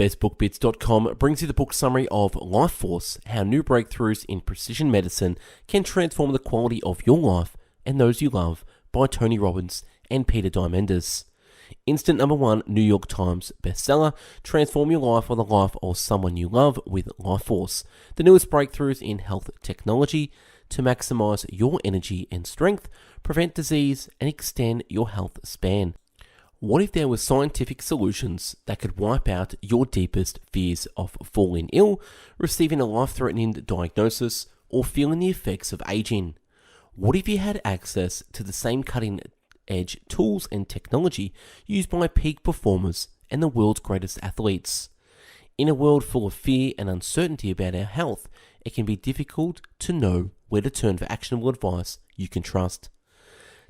BestBookBits.com brings you the book summary of Life Force, How New Breakthroughs in Precision Medicine Can Transform the Quality of Your Life and Those You Love by Tony Robbins and Peter Diamandis. Instant #1 New York Times bestseller, Transform Your Life or the Life of Someone You Love with Life Force, the newest breakthroughs in health technology to maximize your energy and strength, prevent disease, and extend your health span. What if there were scientific solutions that could wipe out your deepest fears of falling ill, receiving a life-threatening diagnosis, or feeling the effects of aging? What if you had access to the same cutting-edge tools and technology used by peak performers and the world's greatest athletes? In a world full of fear and uncertainty about our health, it can be difficult to know where to turn for actionable advice you can trust.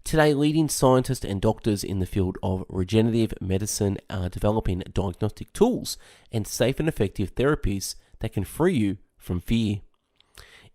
Today, leading scientists and doctors in the field of regenerative medicine are developing diagnostic tools and safe and effective therapies that can free you from fear.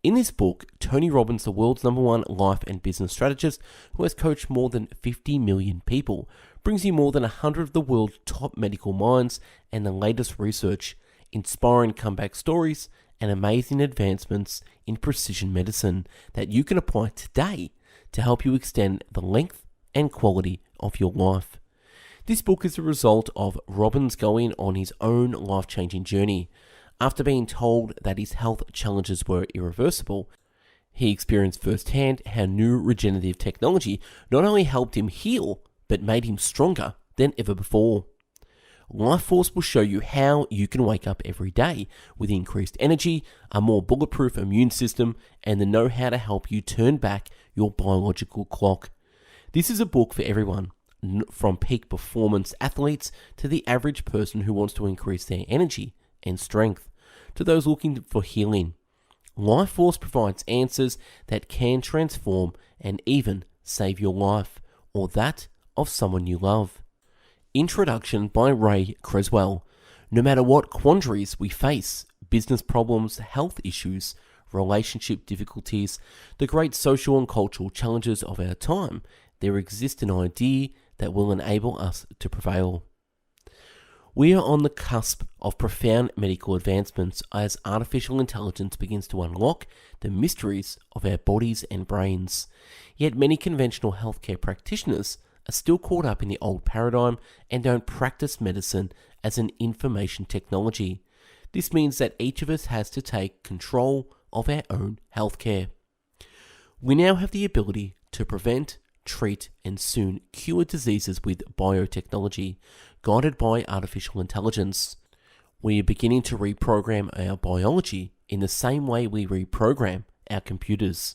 In this book, Tony Robbins, the world's #1 life and business strategist who has coached more than 50 million people, brings you more than 100 of the world's top medical minds and the latest research, inspiring comeback stories, and amazing advancements in precision medicine that you can apply today to help you extend the length and quality of your life. This book is a result of Robbins going on his own life-changing journey. After being told that his health challenges were irreversible, he experienced firsthand how new regenerative technology not only helped him heal, but made him stronger than ever before. Life Force will show you how you can wake up every day with increased energy, a more bulletproof immune system, and the know-how to help you turn back your biological clock. This is a book for everyone, from peak performance athletes to the average person who wants to increase their energy and strength, to those looking for healing. Life Force provides answers that can transform and even save your life or that of someone you love. Introduction by Ray Creswell. No matter what quandaries we face, business problems, health issues, relationship difficulties, the great social and cultural challenges of our time, there exists an idea that will enable us to prevail. We are on the cusp of profound medical advancements as artificial intelligence begins to unlock the mysteries of our bodies and brains. Yet many conventional healthcare practitioners are still caught up in the old paradigm and don't practice medicine as an information technology. This means that each of us has to take control of our own healthcare. We now have the ability to prevent, treat, and soon cure diseases with biotechnology, guided by artificial intelligence. We are beginning to reprogram our biology in the same way we reprogram our computers.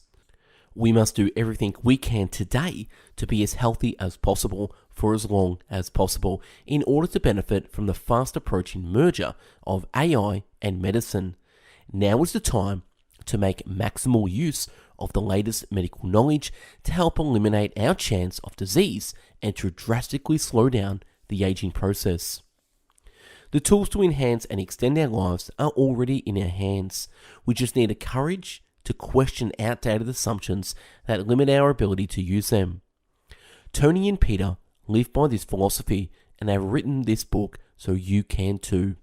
We must do everything we can today to be as healthy as possible for as long as possible in order to benefit from the fast approaching merger of AI and medicine. Now is the time to make maximal use of the latest medical knowledge to help eliminate our chance of disease and to drastically slow down the aging process. The tools to enhance and extend our lives are already in our hands. We just need the courage to question outdated assumptions that limit our ability to use them. Tony and Peter live by this philosophy and have written this book so you can too.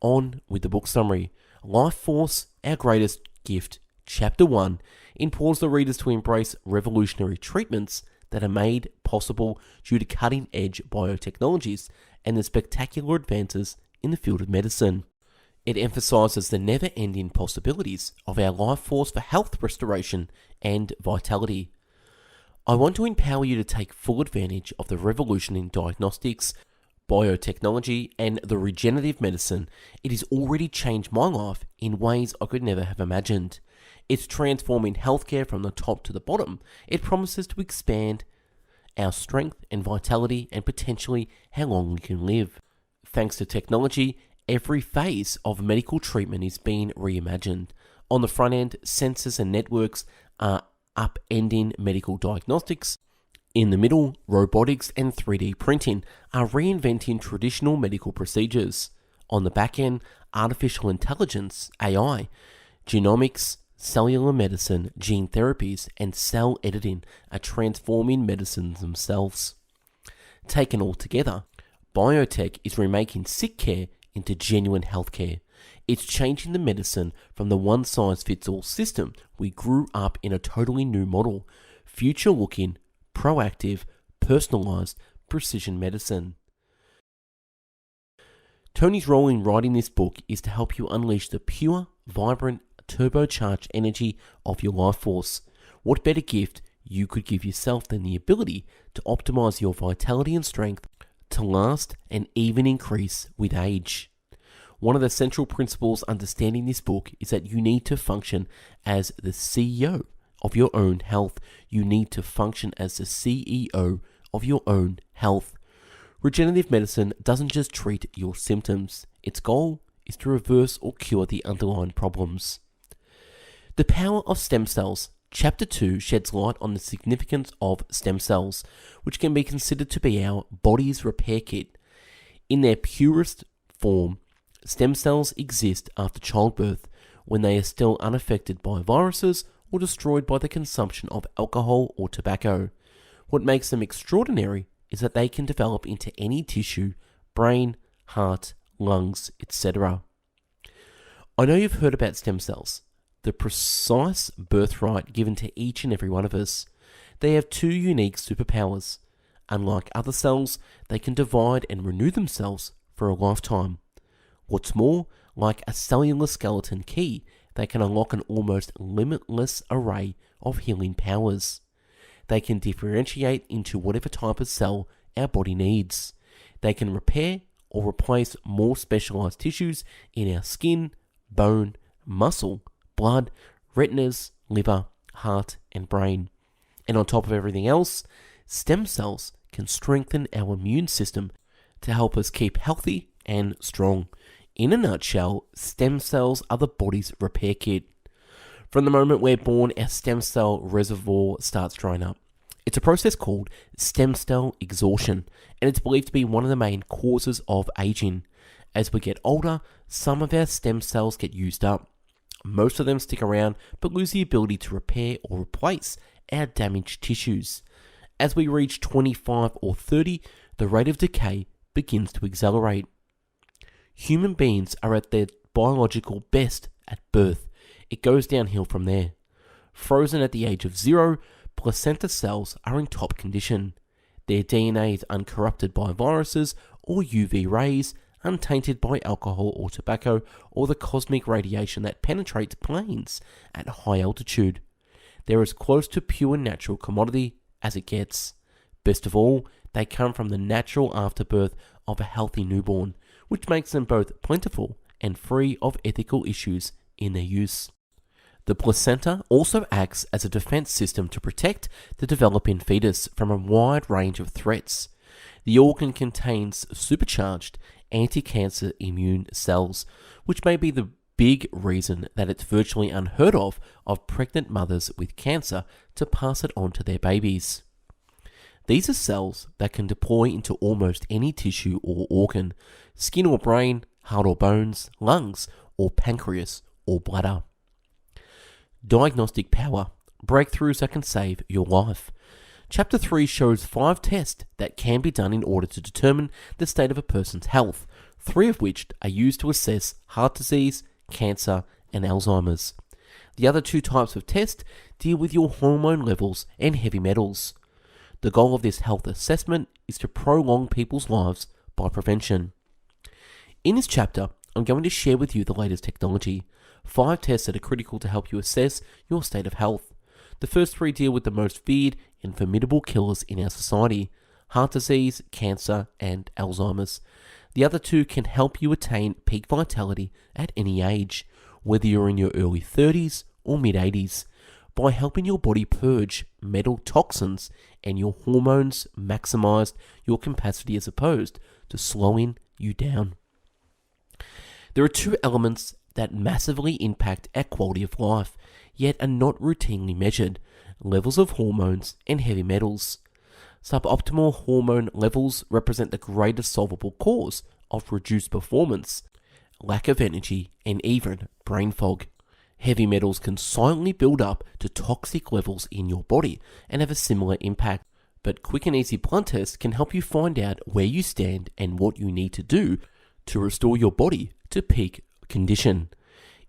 On with the book summary. Life Force, Our Greatest Gift, Chapter 1, implores the readers to embrace revolutionary treatments that are made possible due to cutting-edge biotechnologies and the spectacular advances in the field of medicine. It emphasizes the never-ending possibilities of our life force for health restoration and vitality. I want to empower you to take full advantage of the revolution in diagnostics, biotechnology, and the regenerative medicine. It has already changed my life in ways I could never have imagined. It's transforming healthcare from the top to the bottom. It promises to expand our strength and vitality and potentially how long we can live. Thanks to technology, every phase of medical treatment is being reimagined. On the front end, sensors and networks are upending medical diagnostics. In the middle, robotics and 3D printing are reinventing traditional medical procedures. On the back end, artificial intelligence, AI, genomics, cellular medicine, gene therapies, and cell editing are transforming medicines themselves. Taken all together, biotech is remaking sick care into genuine healthcare. It's changing the medicine from the one-size-fits-all system we grew up in a totally new model, future-looking, proactive, personalized precision medicine. Tony's role in writing this book is to help you unleash the pure, vibrant, turbocharged energy of your life force. What better gift you could give yourself than the ability to optimize your vitality and strength to last and even increase with age? One of the central principles understanding this book is that you need to function as the CEO of your own health. You need to function as the CEO of your own health. Regenerative medicine doesn't just treat your symptoms. Its goal is to reverse or cure the underlying problems. The Power of Stem Cells. Chapter 2 sheds light on the significance of stem cells, which can be considered to be our body's repair kit. In their purest form, stem cells exist after childbirth, when they are still unaffected by viruses or destroyed by the consumption of alcohol or tobacco. What makes them extraordinary is that they can develop into any tissue, brain, heart, lungs, etc. I know you've heard about stem cells, the precise birthright given to each and every one of us. They have two unique superpowers. Unlike other cells, they can divide and renew themselves for a lifetime. What's more, like a cellular skeleton key, they can unlock an almost limitless array of healing powers. They can differentiate into whatever type of cell our body needs. They can repair or replace more specialized tissues in our skin, bone, muscle, blood, retinas, liver, heart, and brain. And on top of everything else, stem cells can strengthen our immune system to help us keep healthy and strong. In a nutshell, stem cells are the body's repair kit. From the moment we're born, our stem cell reservoir starts drying up. It's a process called stem cell exhaustion, and it's believed to be one of the main causes of aging. As we get older, some of our stem cells get used up. Most of them stick around, but lose the ability to repair or replace our damaged tissues. As we reach 25 or 30, the rate of decay begins to accelerate. Human beings are at their biological best at birth. It goes downhill from there. Frozen at the age of 0, placenta cells are in top condition. Their DNA is uncorrupted by viruses or UV rays, untainted by alcohol or tobacco or the cosmic radiation that penetrates planes at high altitude. They're as close to pure natural commodity as it gets. Best of all, they come from the natural afterbirth of a healthy newborn, which makes them both plentiful and free of ethical issues in their use. The placenta also acts as a defense system to protect the developing fetus from a wide range of threats. The organ contains supercharged anti-cancer immune cells, which may be the big reason that it's virtually unheard of pregnant mothers with cancer to pass it on to their babies. These are cells that can deploy into almost any tissue or organ, skin or brain, heart or bones, lungs, or pancreas or bladder. Diagnostic power. Breakthroughs that can save your life. Chapter 3 shows 5 tests that can be done in order to determine the state of a person's health, 3 of which are used to assess heart disease, cancer, and Alzheimer's. The other 2 types of tests deal with your hormone levels and heavy metals. The goal of this health assessment is to prolong people's lives by prevention. In this chapter, I'm going to share with you the latest technology, 5 tests that are critical to help you assess your state of health. The first 3 deal with the most feared and formidable killers in our society, heart disease, cancer, and Alzheimer's. The other 2 can help you attain peak vitality at any age, whether you're in your early 30s or mid-80s, by helping your body purge metal toxins and your hormones maximize your capacity as opposed to slowing you down. There are 2 elements that massively impact our quality of life, yet are not routinely measured: levels of hormones and heavy metals. Suboptimal hormone levels represent the greatest solvable cause of reduced performance, lack of energy, and even brain fog. Heavy metals can silently build up to toxic levels in your body and have a similar impact, but quick and easy blood tests can help you find out where you stand and what you need to do to restore your body to peak condition.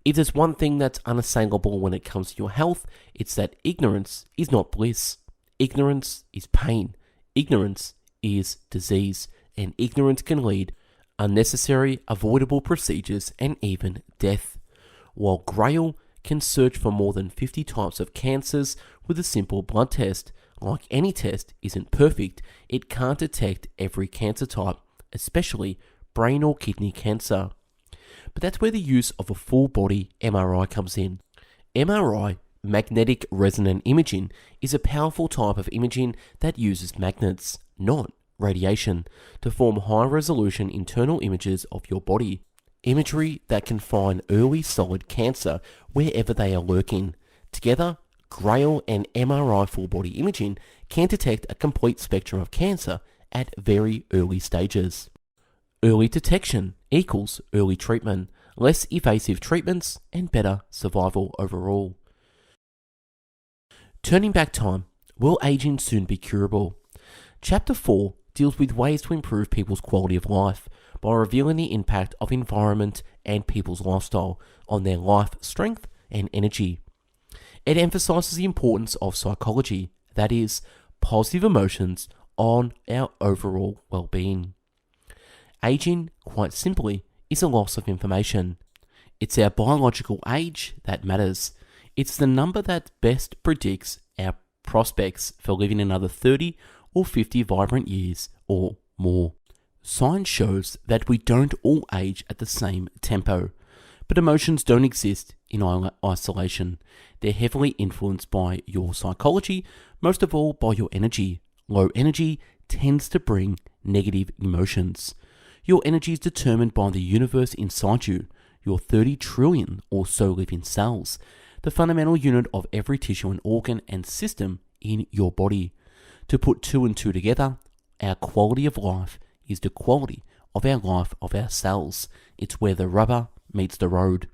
If there's one thing that's unassailable when it comes to your health, it's that ignorance is not bliss. Ignorance is pain. Ignorance is disease. And ignorance can lead unnecessary, avoidable procedures and even death. While Grail can search for more than 50 types of cancers with a simple blood test, like any test isn't perfect, it can't detect every cancer type, especially brain or kidney cancer. But that's where the use of a full body MRI comes in. MRI, magnetic resonant imaging, is a powerful type of imaging that uses magnets, not radiation, to form high resolution internal images of your body. Imagery that can find early solid cancer wherever they are lurking. Together, Grail and MRI full body imaging can detect a complete spectrum of cancer at very early stages. Early detection equals early treatment, less evasive treatments, and better survival overall. Turning back time, will aging soon be curable? Chapter 4 deals with ways to improve people's quality of life by revealing the impact of environment and people's lifestyle on their life strength and energy. It emphasizes the importance of psychology, that is, positive emotions, on our overall well-being. Aging, quite simply, is a loss of information. It's our biological age that matters. It's the number that best predicts our prospects for living another 30 or 50 vibrant years or more. Science shows that we don't all age at the same tempo, but emotions don't exist in isolation. They're heavily influenced by your psychology, most of all by your energy. Low energy tends to bring negative emotions. Your energy is determined by the universe inside you, your 30 trillion or so living cells, the fundamental unit of every tissue and organ and system in your body. To put two and two together, our quality of life is the quality of our life of our cells. It's where the rubber meets the road.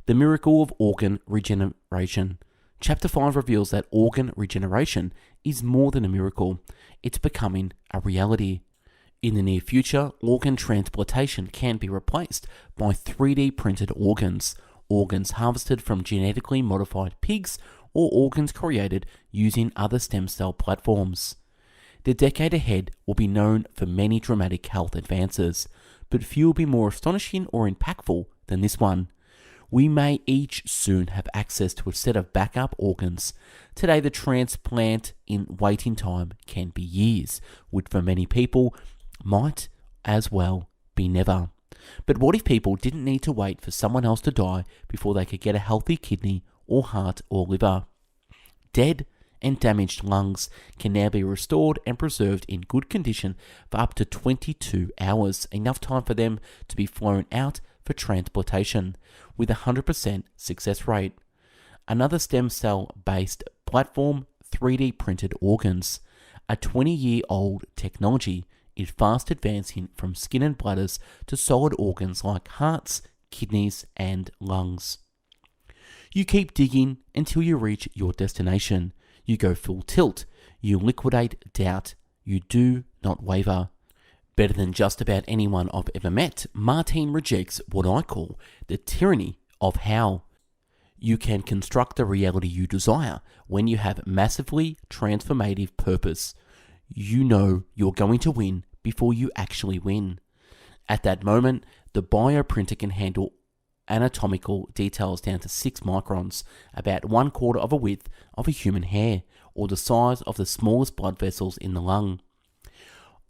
The miracle of organ regeneration. Chapter 5 reveals that organ regeneration is more than a miracle. It's becoming a reality. In the near future, organ transplantation can be replaced by 3D printed organs harvested from genetically modified pigs or organs created using other stem cell platforms. The decade ahead will be known for many dramatic health advances, but few will be more astonishing or impactful than this one. We may each soon have access to a set of backup organs. Today, the transplant in waiting time can be years, which for many people might as well be never. But what if people didn't need to wait for someone else to die before they could get a healthy kidney or heart or liver? Dead and damaged lungs can now be restored and preserved in good condition for up to 22 hours, enough time for them to be flown out for transplantation with a 100% success rate. Another stem cell-based platform, 3D printed organs. A 20-year-old technology is fast advancing from skin and bladders to solid organs like hearts, kidneys, and lungs. You keep digging until you reach your destination. You go full tilt. You liquidate doubt. You do not waver. Better than just about anyone I've ever met, Martine rejects what I call the tyranny of how. You can construct the reality you desire when you have massively transformative purpose. You know you're going to win before you actually win. At that moment, the bioprinter can handle anatomical details down to 6 microns, about 1/4 of a width of a human hair, or the size of the smallest blood vessels in the lung.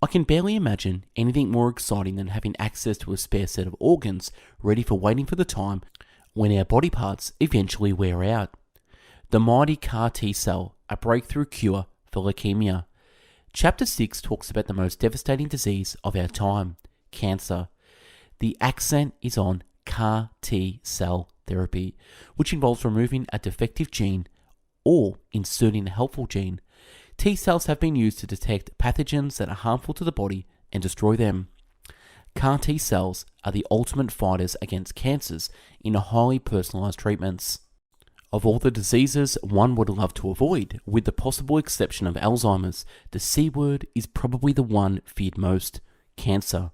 I can barely imagine anything more exciting than having access to a spare set of organs ready for waiting for the time when our body parts eventually wear out. The mighty CAR T cell, a breakthrough cure for leukemia. Chapter 6 talks about the most devastating disease of our time, cancer. The accent is on CAR T cell therapy, which involves removing a defective gene or inserting a helpful gene. T cells have been used to detect pathogens that are harmful to the body and destroy them. CAR T cells are the ultimate fighters against cancers in highly personalized treatments. Of all the diseases one would love to avoid, with the possible exception of Alzheimer's, the C word is probably the one feared most: cancer.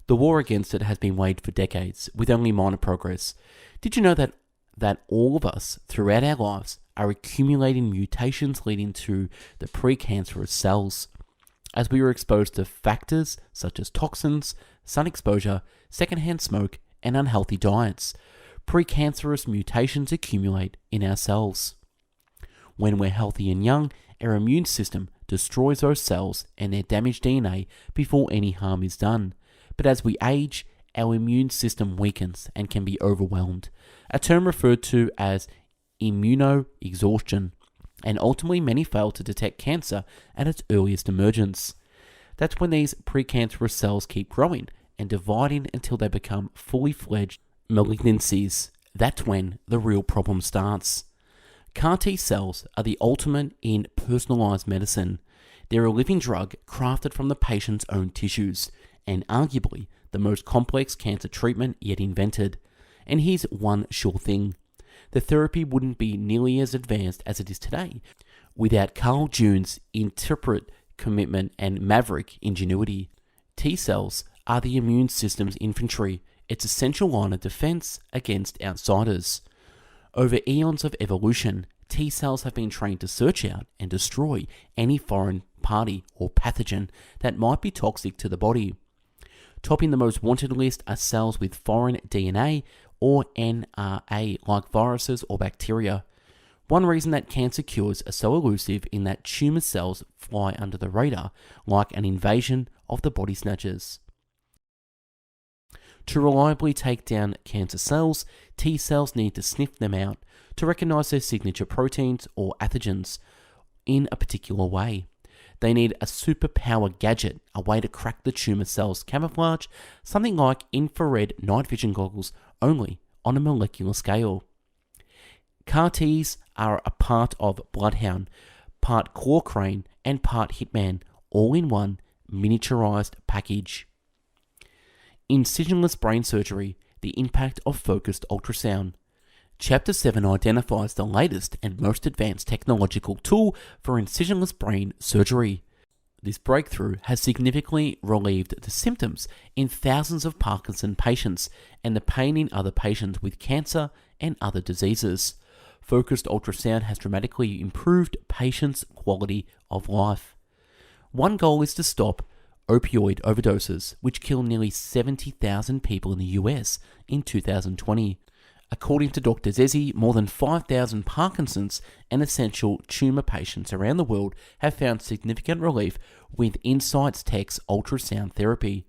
The war against it has been waged for decades, with only minor progress. Did you know that all of us, throughout our lives, are accumulating mutations leading to the precancerous cells? As we are exposed to factors such as toxins, sun exposure, secondhand smoke, and unhealthy diets, precancerous mutations accumulate in our cells. When we're healthy and young, our immune system destroys those cells and their damaged DNA before any harm is done. But as we age, our immune system weakens and can be overwhelmed, a term referred to as immunoexhaustion, and ultimately many fail to detect cancer at its earliest emergence. That's when these precancerous cells keep growing and dividing until they become fully fledged malignancies. That's when the real problem starts. CAR T cells are the ultimate in personalized medicine. They're a living drug crafted from the patient's own tissues, and arguably the most complex cancer treatment yet invented. And here's one sure thing. The therapy wouldn't be nearly as advanced as it is today without Carl June's intrepid commitment and maverick ingenuity. T cells are the immune system's infantry, its essential line of defense against outsiders. Over eons of evolution, T cells have been trained to search out and destroy any foreign party or pathogen that might be toxic to the body. Topping the most wanted list are cells with foreign DNA or NRA, like viruses or bacteria. One reason that cancer cures are so elusive in that tumor cells fly under the radar like an invasion of the body snatchers. To reliably take down cancer cells, T cells need to sniff them out to recognize their signature proteins or pathogens in a particular way. They need a superpower gadget, a way to crack the tumor cell's camouflage, something like infrared night vision goggles, only on a molecular scale. CAR Ts are a part of Bloodhound, part Claw Crane, and part Hitman, all in one miniaturized package. Incisionless brain surgery, the impact of focused ultrasound. Chapter 7 identifies the latest and most advanced technological tool for incisionless brain surgery. This breakthrough has significantly relieved the symptoms in thousands of Parkinson patients and the pain in other patients with cancer and other diseases. Focused ultrasound has dramatically improved patients' quality of life. One goal is to stop opioid overdoses, which kill nearly 70,000 people in the US in 2020. According to Dr. Zezi, more than 5,000 Parkinson's and essential tumor patients around the world have found significant relief with Insights Tech's ultrasound therapy.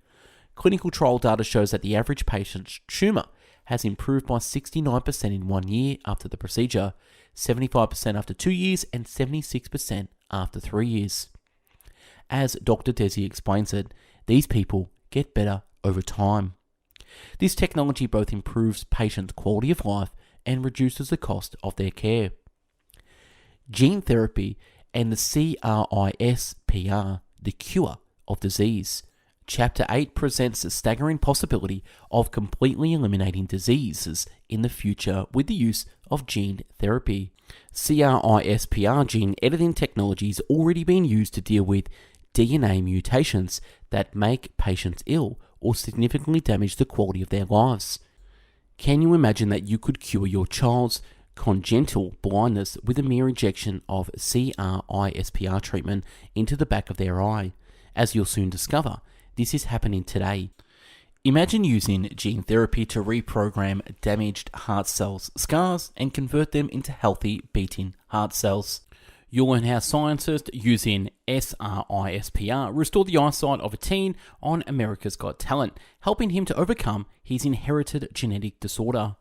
Clinical trial data shows that the average patient's tumor has improved by 69% in 1 year after the procedure, 75% after 2 years, and 76% after 3 years. As Dr. Desi explains it, these people get better over time. This technology both improves patients' quality of life and reduces the cost of their care. Gene therapy and the CRISPR, the cure of disease. Chapter 8 presents the staggering possibility of completely eliminating diseases in the future with the use of gene therapy. CRISPR gene editing technology is already being used to deal with DNA mutations that make patients ill or significantly damage the quality of their lives. Can you imagine that you could cure your child's congenital blindness with a mere injection of CRISPR treatment into the back of their eye? As you'll soon discover, this is happening today. Imagine using gene therapy to reprogram damaged heart cells, scars, and convert them into healthy beating heart cells. You'll learn how scientists using SRISPR restore the eyesight of a teen on America's Got Talent, helping him to overcome his inherited genetic disorder.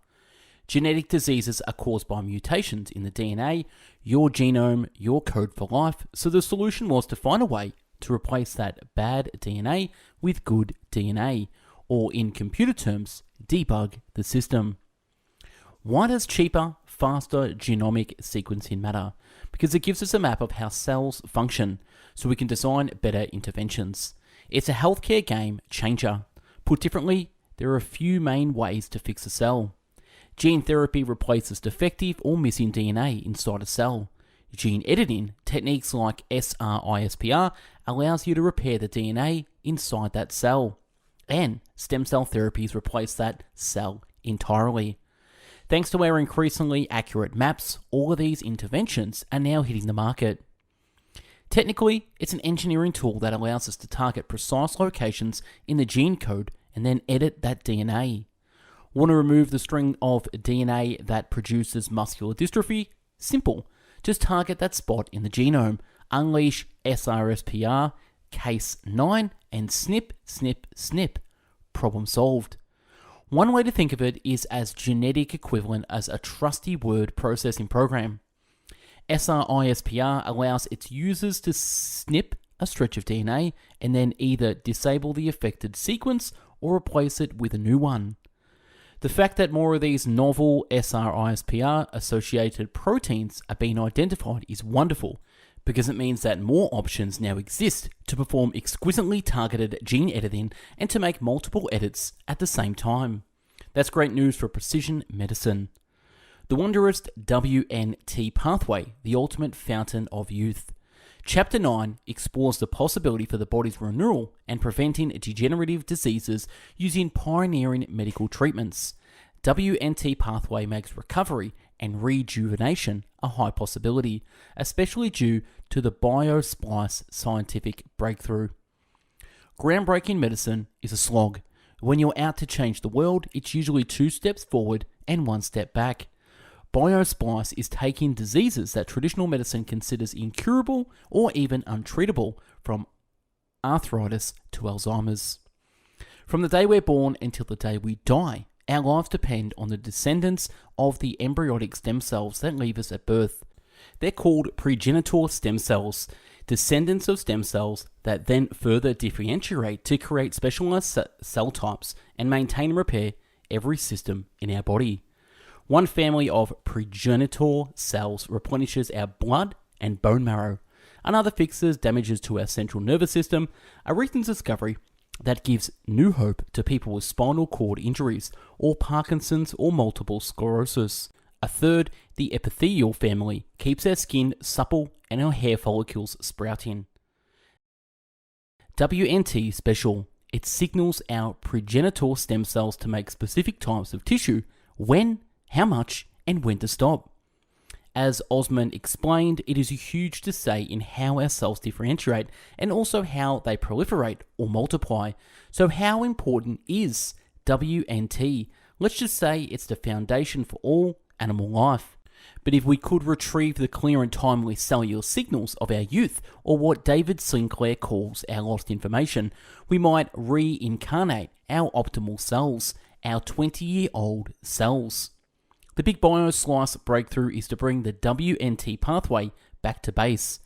Genetic diseases are caused by mutations in the DNA, your genome, your code for life, so the solution was to find a way to replace that bad DNA with good DNA, or in computer terms, debug the system. Why does cheaper, faster genomic sequencing matter? Because it gives us a map of how cells function, so we can design better interventions. It's a healthcare game changer. Put differently, there are a few main ways to fix a cell. Gene therapy replaces defective or missing DNA inside a cell. Gene editing, techniques like SRISPR, allows you to repair the DNA inside that cell. and stem cell therapies replace that cell entirely. Thanks to our increasingly accurate maps, all of these interventions are now hitting the market. Technically, it's an engineering tool that allows us to target precise locations in the gene code and then edit that DNA. Want to remove the string of DNA that produces muscular dystrophy? Simple. Just target that spot in the genome, unleash SRSPR, case 9, and snip, snip, snip. Problem solved. One way to think of it is as genetic equivalent as a trusty word processing program. SRISPR allows its users to snip a stretch of DNA and then either disable the affected sequence or replace it with a new one. The fact that more of these novel SRISPR associated proteins are being identified is wonderful, because it means that more options now exist to perform exquisitely targeted gene editing and to make multiple edits at the same time. That's great news for precision medicine. The wondrous WNT pathway, the ultimate fountain of youth. Chapter 9 explores the possibility for the body's renewal and preventing degenerative diseases using pioneering medical treatments. WNT pathway makes recovery and rejuvenation a high possibility, especially due to the biosplice scientific breakthrough. Groundbreaking medicine is a slog. When you're out to change the world, it's usually 2 steps forward and 1 step back. Biosplice is taking diseases that traditional medicine considers incurable or even untreatable, from arthritis to Alzheimer's. From the day we're born until the day we die, our lives depend on the descendants of the embryonic stem cells that leave us at birth. They're called progenitor stem cells, descendants of stem cells that then further differentiate to create specialized cell types and maintain and repair every system in our body. One family of progenitor cells replenishes our blood and bone marrow. Another fixes damages to our central nervous system. A recent discovery that gives new hope to people with spinal cord injuries or Parkinson's or multiple sclerosis. A third, the epithelial family, keeps our skin supple and our hair follicles sprouting. WNT special. It signals our progenitor stem cells to make specific types of tissue, when, how much, and when to stop. As Osmond explained, it is a huge to say in how our cells differentiate and also how they proliferate or multiply. So how important is WNT? Let's just say it's the foundation for all animal life. But if we could retrieve the clear and timely cellular signals of our youth, or what David Sinclair calls our lost information, we might reincarnate our optimal cells, our 20-year-old cells. The big bioslice breakthrough is to bring the WNT pathway back to base.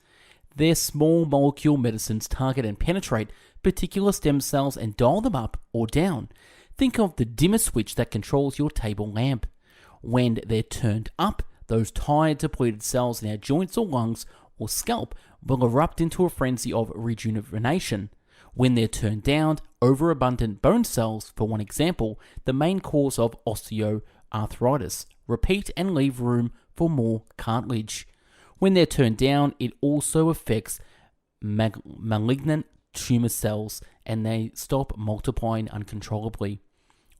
Their small molecule medicines target and penetrate particular stem cells and dial them up or down. Think of the dimmer switch that controls your table lamp. When they're turned up, those tired, depleted cells in our joints or lungs or scalp will erupt into a frenzy of rejuvenation. When they're turned down, overabundant bone cells, for one example, the main cause of osteoarthritis, repeat and leave room for more cartilage. When they're turned down, it also affects malignant tumor cells and they stop multiplying uncontrollably.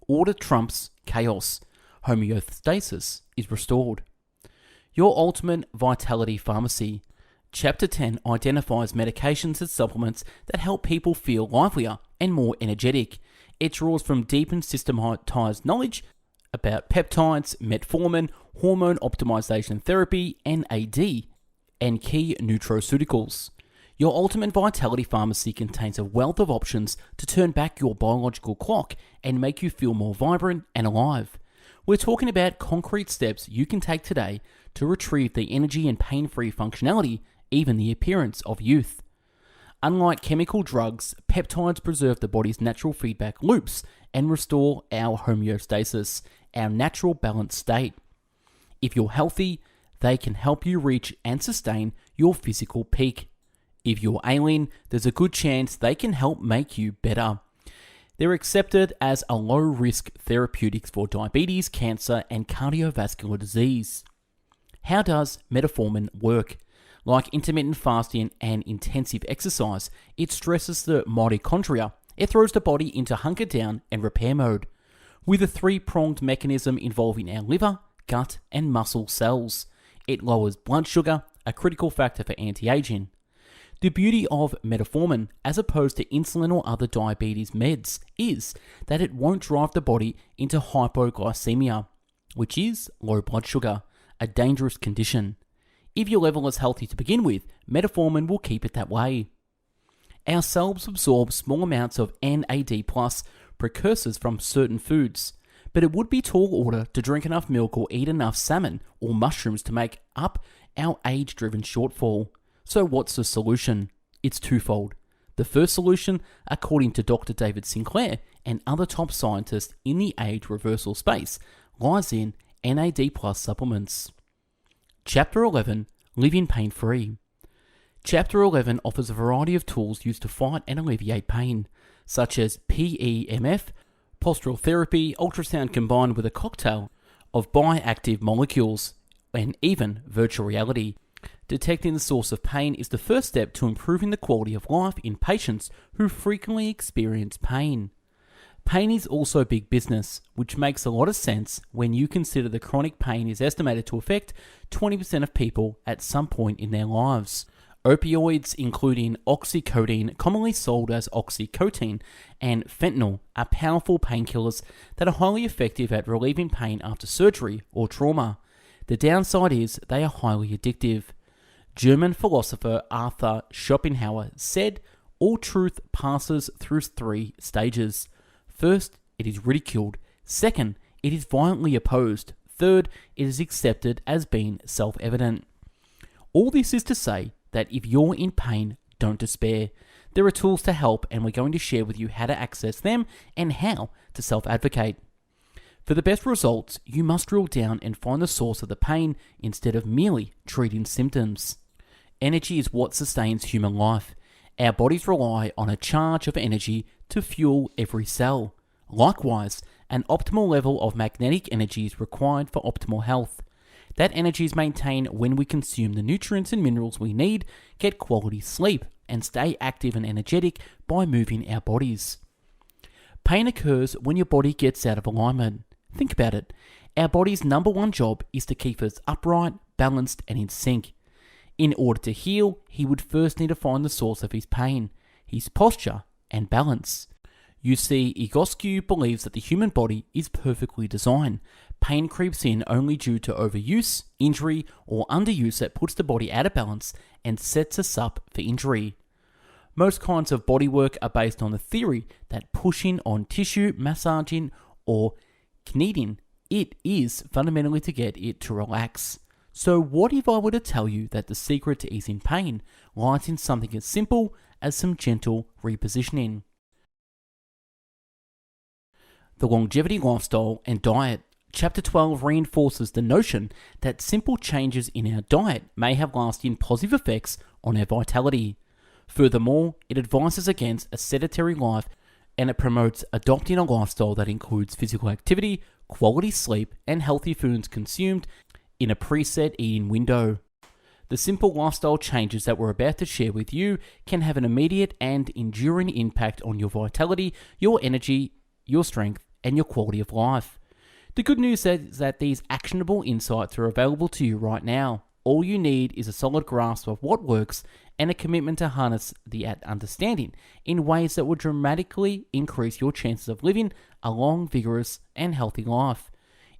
Order trumps chaos. Homeostasis is restored. Your ultimate vitality pharmacy. Chapter 10 identifies medications and supplements that help people feel livelier and more energetic. It draws from deep and systematized knowledge about peptides, metformin, hormone optimization therapy, NAD, and key nutraceuticals. Your ultimate vitality pharmacy contains a wealth of options to turn back your biological clock and make you feel more vibrant and alive. We're talking about concrete steps you can take today to retrieve the energy and pain-free functionality, even the appearance of youth. Unlike chemical drugs, peptides preserve the body's natural feedback loops and restore our homeostasis, our natural balanced state. If you're healthy, they can help you reach and sustain your physical peak. If you're ailing, there's a good chance they can help make you better. They're accepted as a low-risk therapeutics for diabetes, cancer, and cardiovascular disease. How does metformin work? Like intermittent fasting and intensive exercise, it stresses the mitochondria It throws the body into hunker down and repair mode, with a three-pronged mechanism involving our liver, gut, and muscle cells. It lowers blood sugar, a critical factor for anti-aging. The beauty of metformin, as opposed to insulin or other diabetes meds, is that it won't drive the body into hypoglycemia, which is low blood sugar, a dangerous condition. If your level is healthy to begin with, metformin will keep it that way. Our cells absorb small amounts of NAD+ precursors from certain foods, but it would be tall order to drink enough milk or eat enough salmon or mushrooms to make up our age-driven shortfall. So what's the solution? It's twofold. The first solution, according to Dr. David Sinclair and other top scientists in the age reversal space, lies in NAD+ supplements. Chapter 11, Living Pain-Free. Chapter 11 offers a variety of tools used to fight and alleviate pain, such as PEMF, postural therapy, ultrasound combined with a cocktail of bioactive molecules, and even virtual reality. Detecting the source of pain is the first step to improving the quality of life in patients who frequently experience pain. Pain is also big business, which makes a lot of sense when you consider the chronic pain is estimated to affect 20% of people at some point in their lives. Opioids, including oxycodone, commonly sold as oxycodone, and fentanyl, are powerful painkillers that are highly effective at relieving pain after surgery or trauma. The downside is they are highly addictive. German philosopher Arthur Schopenhauer said, "All truth passes through three stages. First, it is ridiculed. Second, it is violently opposed. Third, it is accepted as being self-evident." All this is to say that if you're in pain, don't despair. There are tools to help, and we're going to share with you how to access them and how to self-advocate. For the best results, you must drill down and find the source of the pain instead of merely treating symptoms. Energy is what sustains human life. Our bodies rely on a charge of energy to fuel every cell. Likewise, an optimal level of magnetic energy is required for optimal health. That energy is maintained when we consume the nutrients and minerals we need, get quality sleep, and stay active and energetic by moving our bodies. Pain occurs when your body gets out of alignment. Think about it. Our body's number one job is to keep us upright, balanced, and in sync. In order to heal, he would first need to find the source of his pain, his posture, and balance. You see, Egoscue believes that the human body is perfectly designed. Pain creeps in only due to overuse, injury, or underuse that puts the body out of balance and sets us up for injury. Most kinds of bodywork are based on the theory that pushing on tissue, massaging, or kneading it is fundamentally to get it to relax. So what if I were to tell you that the secret to easing pain lies in something as simple as some gentle repositioning? The longevity lifestyle and diet. Chapter 12 reinforces the notion that simple changes in our diet may have lasting positive effects on our vitality. Furthermore, it advises against a sedentary life, and it promotes adopting a lifestyle that includes physical activity, quality sleep, and healthy foods consumed in a preset eating window. The simple lifestyle changes that we're about to share with you can have an immediate and enduring impact on your vitality, your energy, your strength, and your quality of life. The good news is that these actionable insights are available to you right now. All you need is a solid grasp of what works and a commitment to harness the understanding in ways that will dramatically increase your chances of living a long, vigorous, and healthy life.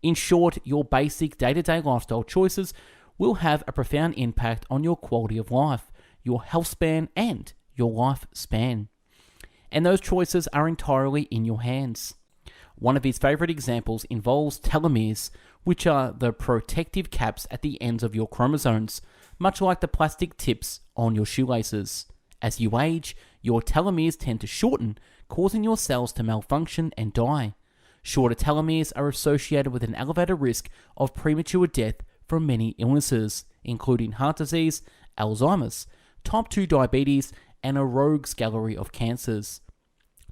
In short, your basic day-to-day lifestyle choices will have a profound impact on your quality of life, your health span, and your life span. And those choices are entirely in your hands. One of his favorite examples involves telomeres, which are the protective caps at the ends of your chromosomes, much like the plastic tips on your shoelaces. As you age, your telomeres tend to shorten, causing your cells to malfunction and die. Shorter telomeres are associated with an elevated risk of premature death from many illnesses, including heart disease, Alzheimer's, type 2 diabetes, and a rogues gallery of cancers.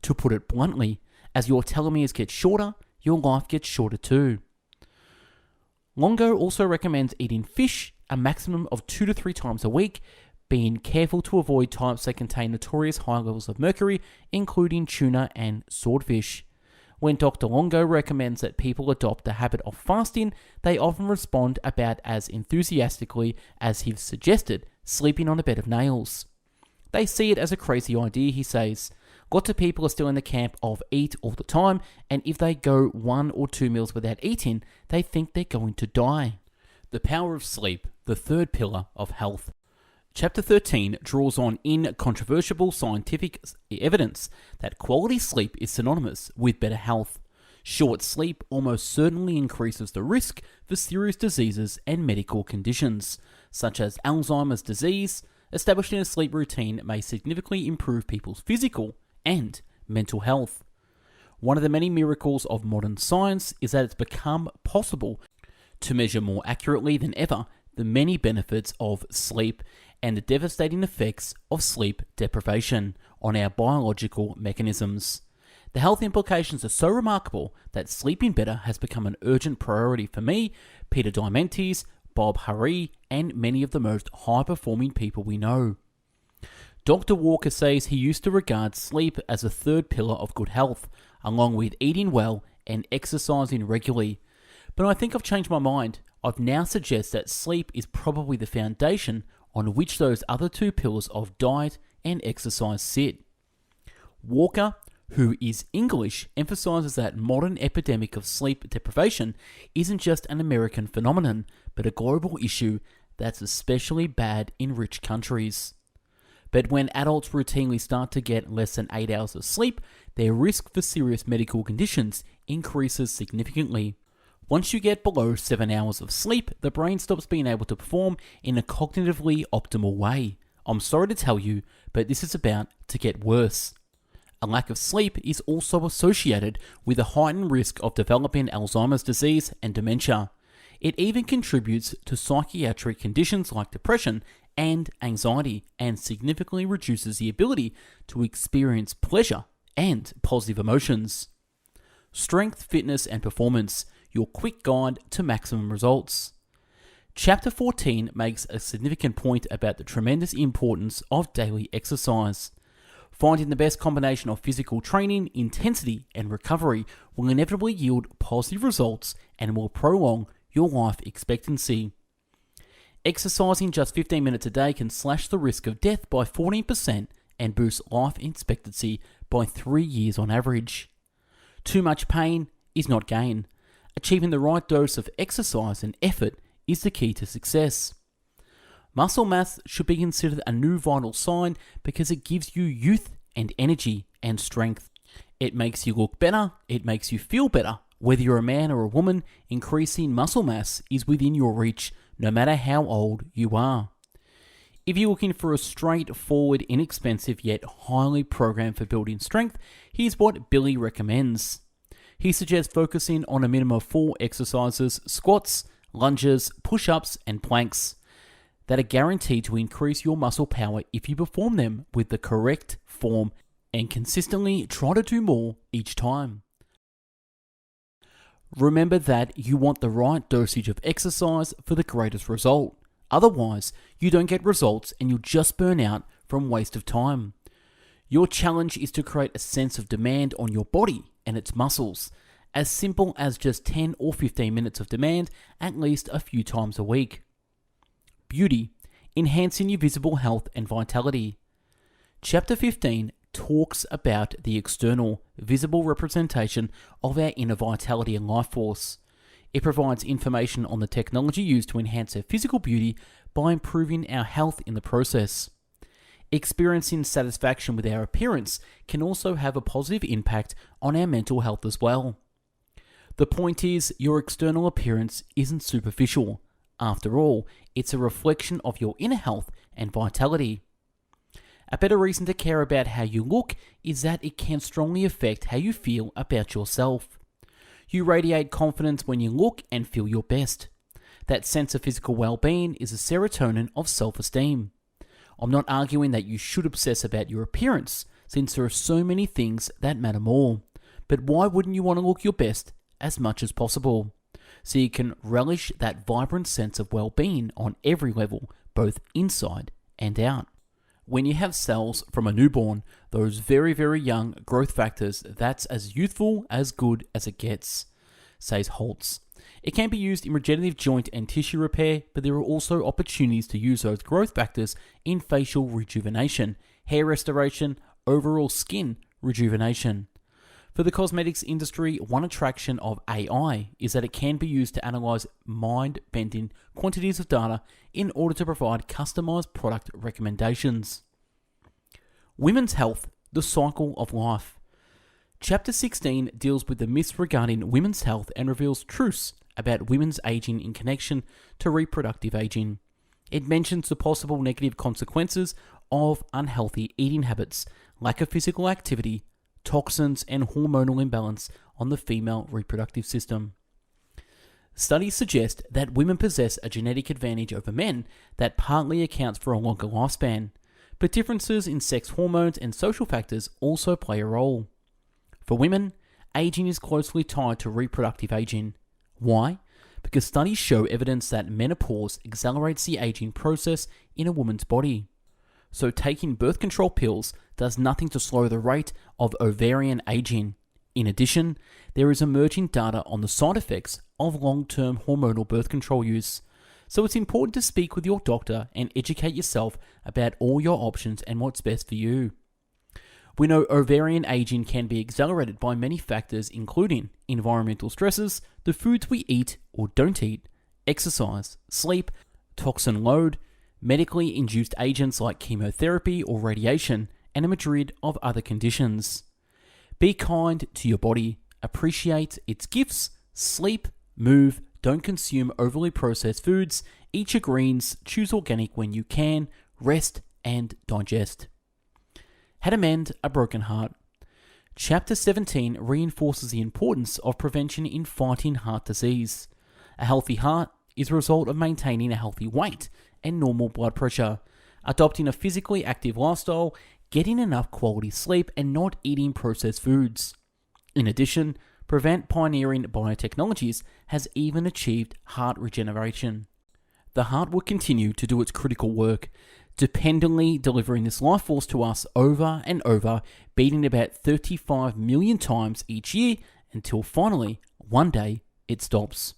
To put it bluntly, as your telomeres get shorter, your life gets shorter too. Longo also recommends eating fish a maximum of 2 to 3 times a week, being careful to avoid types that contain notorious high levels of mercury, including tuna and swordfish. When Dr. Longo recommends that people adopt the habit of fasting, they often respond about as enthusiastically as he's suggested, sleeping on a bed of nails. They see it as a crazy idea, he says. Lots of people are still in the camp of eat all the time, and if they go 1 or 2 meals without eating, they think they're going to die. The power of sleep, the third pillar of health. Chapter 13 draws on incontrovertible scientific evidence that quality sleep is synonymous with better health. Short sleep almost certainly increases the risk for serious diseases and medical conditions, such as Alzheimer's disease. Establishing a sleep routine may significantly improve people's physical and mental health. One of the many miracles of modern science is that it's become possible to measure more accurately than ever the many benefits of sleep and the devastating effects of sleep deprivation on our biological mechanisms. The health implications are so remarkable that sleeping better has become an urgent priority for me, Peter Diamandis, Bob Hari, and many of the most high-performing people we know. Dr. Walker says he used to regard sleep as a third pillar of good health, along with eating well and exercising regularly. But I think I've changed my mind. I've now suggest that sleep is probably the foundation on which those other two pillars of diet and exercise sit. Walker, who is English, emphasizes that modern epidemic of sleep deprivation isn't just an American phenomenon, but a global issue that's especially bad in rich countries. But when adults routinely start to get less than 8 hours of sleep, their risk for serious medical conditions increases significantly. Once you get below 7 hours of sleep, the brain stops being able to perform in a cognitively optimal way. I'm sorry to tell you, but this is about to get worse. A lack of sleep is also associated with a heightened risk of developing Alzheimer's disease and dementia. It even contributes to psychiatric conditions like depression and anxiety, and significantly reduces the ability to experience pleasure and positive emotions. Strength, fitness, and performance, your quick guide to maximum results. Chapter 14 makes a significant point about the tremendous importance of daily exercise. Finding the best combination of physical training, intensity, and recovery will inevitably yield positive results and will prolong your life expectancy. Exercising just 15 minutes a day can slash the risk of death by 14% and boost life expectancy by 3 years on average. Too much pain is not gain. Achieving the right dose of exercise and effort is the key to success. Muscle mass should be considered a new vital sign because it gives you youth and energy and strength. It makes you look better, it makes you feel better. Whether you're a man or a woman, increasing muscle mass is within your reach, no matter how old you are. If you're looking for a straightforward, inexpensive yet highly programmed for building strength, here's what Billy recommends. He suggests focusing on a minimum of 4 exercises: squats, lunges, push-ups, and planks that are guaranteed to increase your muscle power if you perform them with the correct form and consistently try to do more each time. Remember that you want the right dosage of exercise for the greatest result. Otherwise, you don't get results and you'll just burn out from waste of time. Your challenge is to create a sense of demand on your body and its muscles, as simple as just 10 or 15 minutes of demand at least a few times a week. Beauty, enhancing your visible health and vitality. Chapter 15 talks about the external, visible representation of our inner vitality and life force. It provides information on the technology used to enhance our physical beauty by improving our health in the process. Experiencing satisfaction with our appearance can also have a positive impact on our mental health as well. The point is, your external appearance isn't superficial. After all, it's a reflection of your inner health and vitality. A better reason to care about how you look is that it can strongly affect how you feel about yourself. You radiate confidence when you look and feel your best. That sense of physical well-being is a serotonin of self-esteem. I'm not arguing that you should obsess about your appearance, since there are so many things that matter more. But why wouldn't you want to look your best as much as possible, so you can relish that vibrant sense of well-being on every level, both inside and out. When you have cells from a newborn, those very, very young growth factors, that's as youthful as good as it gets, says Holtz. It can be used in regenerative joint and tissue repair, but there are also opportunities to use those growth factors in facial rejuvenation, hair restoration, overall skin rejuvenation. For the cosmetics industry, one attraction of AI is that it can be used to analyze mind-bending quantities of data in order to provide customized product recommendations. Women's health, the cycle of life. Chapter 16 deals with the myths regarding women's health and reveals truths about women's aging in connection to reproductive aging. It mentions the possible negative consequences of unhealthy eating habits, lack of physical activity, toxins, and hormonal imbalance on the female reproductive system. Studies suggest that women possess a genetic advantage over men that partly accounts for a longer lifespan, but differences in sex hormones and social factors also play a role. For women, aging is closely tied to reproductive aging. Why? Because studies show evidence that menopause accelerates the aging process in a woman's body. So taking birth control pills does nothing to slow the rate of ovarian aging. In addition, there is emerging data on the side effects of long-term hormonal birth control use. So it's important to speak with your doctor and educate yourself about all your options and what's best for you. We know ovarian aging can be accelerated by many factors, including environmental stresses, the foods we eat or don't eat, exercise, sleep, toxin load, medically induced agents like chemotherapy or radiation, and a myriad of other conditions. Be kind to your body, appreciate its gifts, sleep, move, don't consume overly processed foods, eat your greens, choose organic when you can, rest and digest. How to mend a broken heart. Chapter 17 reinforces the importance of prevention in fighting heart disease. A healthy heart is a result of maintaining a healthy weight and normal blood pressure, adopting a physically active lifestyle, getting enough quality sleep, and not eating processed foods. In addition, Prevent pioneering biotechnologies has even achieved heart regeneration. The heart will continue to do its critical work, dependently delivering this life force to us over and over, beating about 35 million times each year until finally, one day, it stops.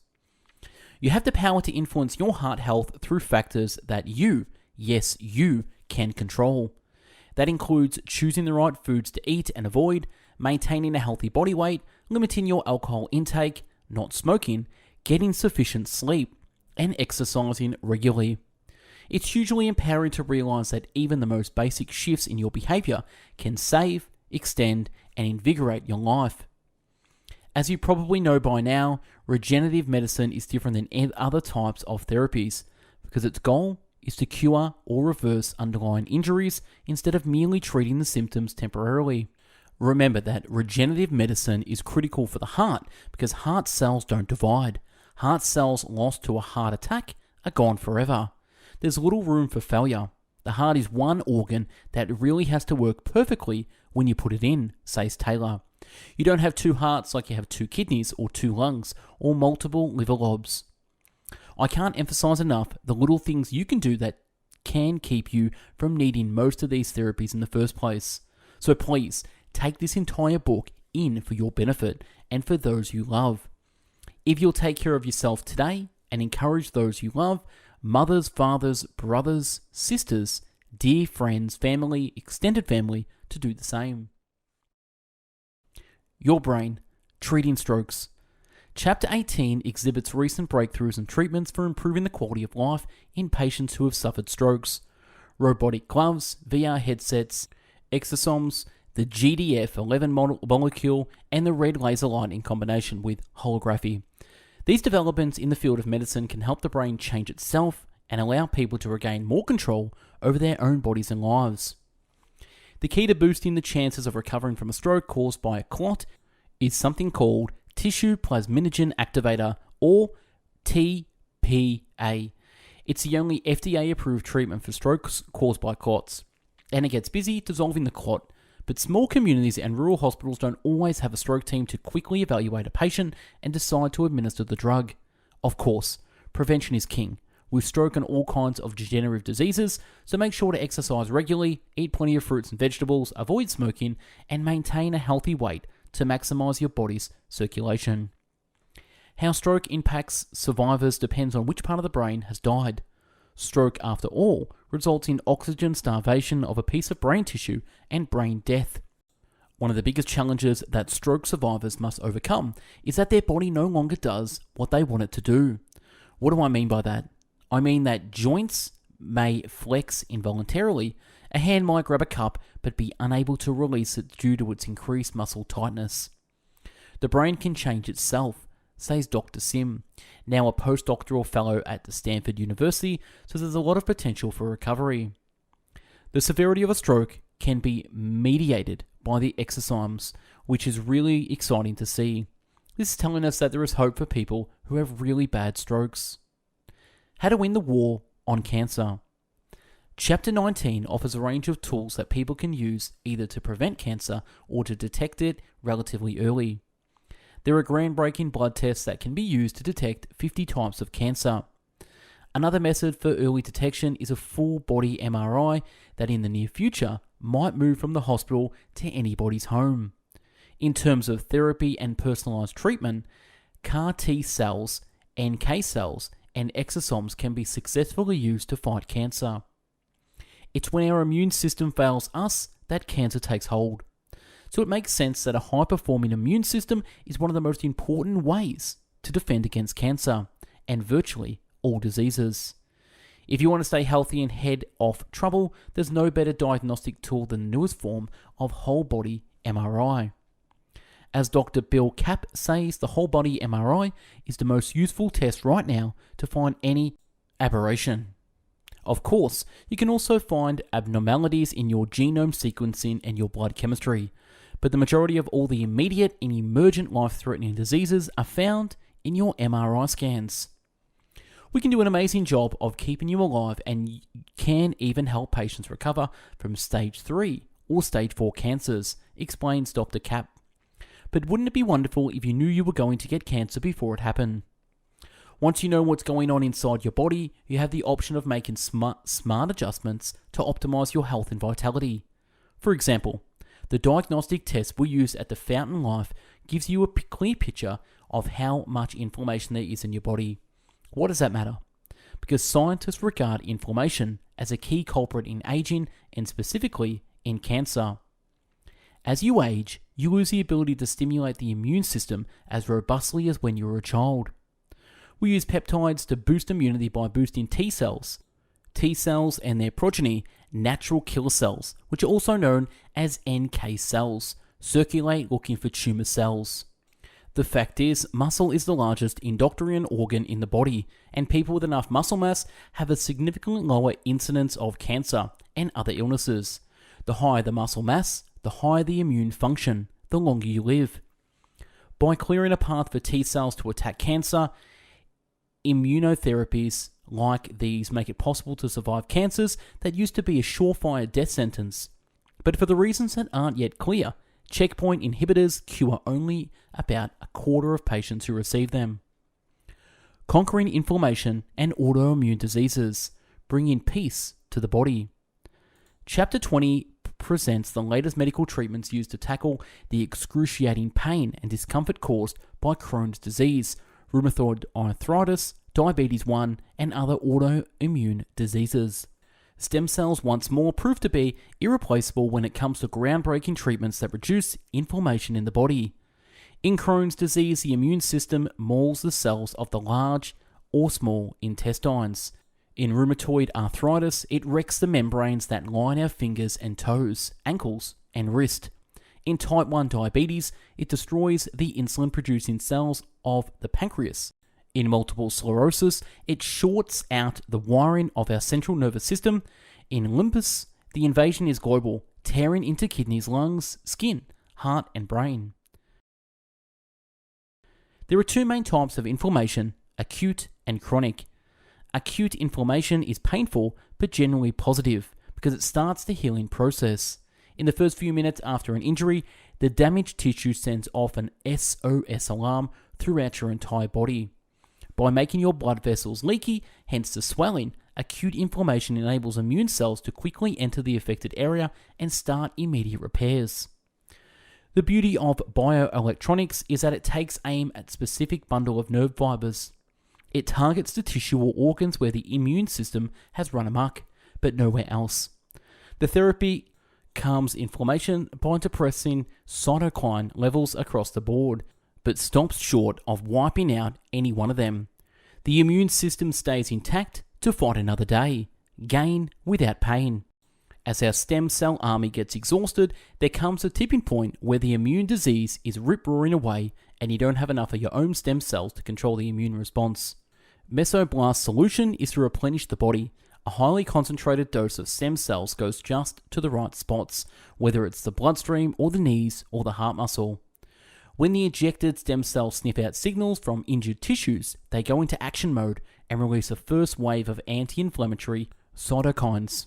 You have the power to influence your heart health through factors that you, yes, you, can control. That includes choosing the right foods to eat and avoid, maintaining a healthy body weight, limiting your alcohol intake, not smoking, getting sufficient sleep, and exercising regularly. It's hugely empowering to realize that even the most basic shifts in your behavior can save, extend, and invigorate your life. As you probably know by now, regenerative medicine is different than other types of therapies because its goal is to cure or reverse underlying injuries instead of merely treating the symptoms temporarily. Remember that regenerative medicine is critical for the heart because heart cells don't divide. Heart cells lost to a heart attack are gone forever. There's little room for failure. The heart is one organ that really has to work perfectly when you put it in, says Taylor. You don't have two hearts like you have two kidneys or two lungs or multiple liver lobes. I can't emphasize enough the little things you can do that can keep you from needing most of these therapies in the first place. So please, take this entire book in for your benefit and for those you love. If you'll take care of yourself today and encourage those you love, mothers, fathers, brothers, sisters, dear friends, family, extended family, to do the same. Your brain, treating strokes. Chapter 18 exhibits recent breakthroughs and treatments for improving the quality of life in patients who have suffered strokes. Robotic gloves, VR headsets, exosomes, the GDF11 molecule, and the red laser light in combination with holography. These developments in the field of medicine can help the brain change itself and allow people to regain more control over their own bodies and lives. The key to boosting the chances of recovering from a stroke caused by a clot is something called tissue plasminogen activator, or TPA. It's the only FDA-approved treatment for strokes caused by clots, and it gets busy dissolving the clot. But small communities and rural hospitals don't always have a stroke team to quickly evaluate a patient and decide to administer the drug. Of course, prevention is king. with stroke and all kinds of degenerative diseases, so make sure to exercise regularly, eat plenty of fruits and vegetables, avoid smoking, and maintain a healthy weight to maximize your body's circulation. How stroke impacts survivors depends on which part of the brain has died. Stroke, after all, results in oxygen starvation of a piece of brain tissue and brain death. One of the biggest challenges that stroke survivors must overcome is that their body no longer does what they want it to do. What do I mean by that? I mean that joints may flex involuntarily. A hand might grab a cup but be unable to release it due to its increased muscle tightness. The brain can change itself, says Dr. Sim, now a postdoctoral fellow at the Stanford University, so there's a lot of potential for recovery. The severity of a stroke can be mediated by the exosomes, which is really exciting to see. This is telling us that there is hope for people who have really bad strokes. How to win the war on cancer. Chapter 19 offers a range of tools that people can use either to prevent cancer or to detect it relatively early. There are groundbreaking blood tests that can be used to detect 50 types of cancer. Another method for early detection is a full body MRI that in the near future might move from the hospital to anybody's home. In terms of therapy and personalized treatment, CAR T cells, NK cells, and exosomes can be successfully used to fight cancer. It's when our immune system fails us that cancer takes hold. So it makes sense that a high-performing immune system is one of the most important ways to defend against cancer and virtually all diseases. If you want to stay healthy and head off trouble, there's no better diagnostic tool than the newest form of whole-body MRI. As Dr. Bill Kapp says, the whole-body MRI is the most useful test right now to find any aberration. Of course, you can also find abnormalities in your genome sequencing and your blood chemistry, but the majority of all the immediate and emergent life-threatening diseases are found in your MRI scans. We can do an amazing job of keeping you alive and can even help patients recover from stage 3 or stage 4 cancers, explains Dr. Kapp. But wouldn't it be wonderful if you knew you were going to get cancer before it happened? Once you know what's going on inside your body, you have the option of making smart adjustments to optimize your health and vitality. For example, the diagnostic test we use at the Fountain Life gives you a clear picture of how much inflammation there is in your body. Why does that matter? Because scientists regard inflammation as a key culprit in aging and specifically in cancer. As you age, you lose the ability to stimulate the immune system as robustly as when you were a child. We use peptides to boost immunity by boosting T cells. T cells and their progeny, natural killer cells, which are also known as NK cells, circulate looking for tumor cells. The fact is, muscle is the largest endocrine organ in the body, and people with enough muscle mass have a significantly lower incidence of cancer and other illnesses. The higher the muscle mass, the higher the immune function, the longer you live. By clearing a path for T cells to attack cancer, immunotherapies like these make it possible to survive cancers that used to be a surefire death sentence. But for the reasons that aren't yet clear, checkpoint inhibitors cure only about a quarter of patients who receive them. Conquering inflammation and autoimmune diseases, bringing peace to the body. Chapter 20 presents the latest medical treatments used to tackle the excruciating pain and discomfort caused by Crohn's disease, rheumatoid arthritis, diabetes 1, and other autoimmune diseases. Stem cells once more prove to be irreplaceable when it comes to groundbreaking treatments that reduce inflammation in the body. In Crohn's disease, the immune system mauls the cells of the large or small intestines. In rheumatoid arthritis, it wrecks the membranes that line our fingers and toes, ankles, and wrist. In type 1 diabetes, it destroys the insulin-producing cells of the pancreas. In multiple sclerosis, it shorts out the wiring of our central nervous system. In lupus, the invasion is global, tearing into kidneys, lungs, skin, heart, and brain. There are two main types of inflammation, acute and chronic. Acute inflammation is painful but generally positive because it starts the healing process. In the first few minutes after an injury, the damaged tissue sends off an SOS alarm throughout your entire body. By making your blood vessels leaky, hence the swelling, acute inflammation enables immune cells to quickly enter the affected area and start immediate repairs. The beauty of bioelectronics is that it takes aim at a specific bundle of nerve fibers. It targets the tissue or organs where the immune system has run amok, but nowhere else. The therapy calms inflammation by depressing cytokine levels across the board, but stops short of wiping out any one of them. The immune system stays intact to fight another day, gain without pain. As our stem cell army gets exhausted, there comes a tipping point where the immune disease is rip-roaring away and you don't have enough of your own stem cells to control the immune response. Mesoblast's solution is to replenish the body. A highly concentrated dose of stem cells goes just to the right spots, whether it's the bloodstream or the knees or the heart muscle. When the ejected stem cells sniff out signals from injured tissues, they go into action mode and release a first wave of anti-inflammatory cytokines.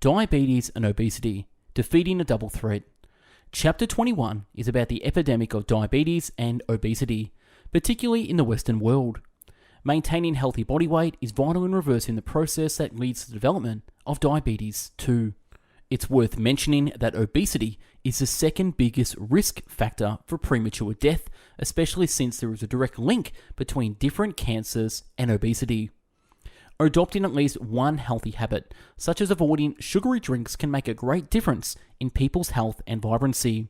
Diabetes and obesity, defeating a double threat. Chapter 21 is about the epidemic of diabetes and obesity, particularly in the Western world. Maintaining healthy body weight is vital in reversing the process that leads to the development of diabetes too. It's worth mentioning that obesity is the second biggest risk factor for premature death, especially since there is a direct link between different cancers and obesity. Adopting at least one healthy habit, such as avoiding sugary drinks, can make a great difference in people's health and vibrancy.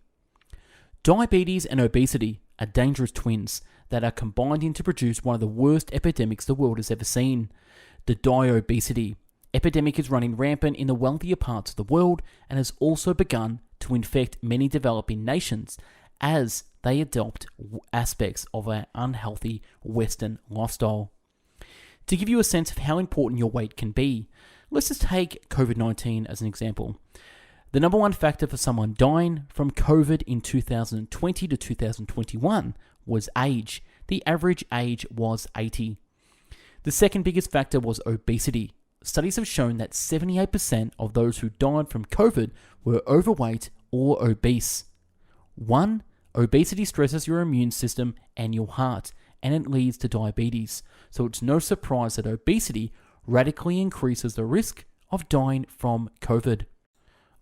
Diabetes and obesity are dangerous twins that are combining to produce one of the worst epidemics the world has ever seen. The diobesity epidemic is running rampant in the wealthier parts of the world and has also begun to infect many developing nations as they adopt aspects of our unhealthy Western lifestyle. To give you a sense of how important your weight can be, let's just take COVID-19 as an example. The number one factor for someone dying from COVID in 2020 to 2021 was age. The average age was 80. The second biggest factor was obesity. Studies have shown that 78% of those who died from COVID were overweight or obese. 1. Obesity stresses your immune system and your heart, and it leads to diabetes. So it's no surprise that obesity radically increases the risk of dying from COVID.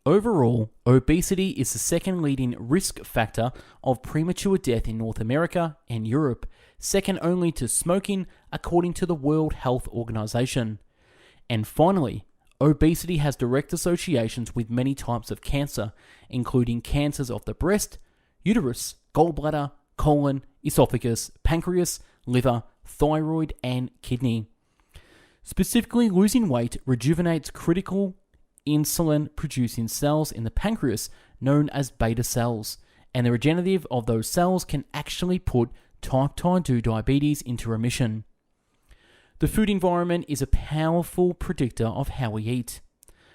Overall, obesity is the second leading risk factor of premature death in North America and Europe, second only to smoking according to the World Health Organization. And finally, obesity has direct associations with many types of cancer, including cancers of the breast, uterus, gallbladder, colon, esophagus, pancreas, liver, thyroid, and kidney. Specifically, losing weight rejuvenates critical insulin-producing cells in the pancreas known as beta cells, and the regenerative of those cells can actually put type 2 diabetes into remission. The food environment is a powerful predictor of how we eat,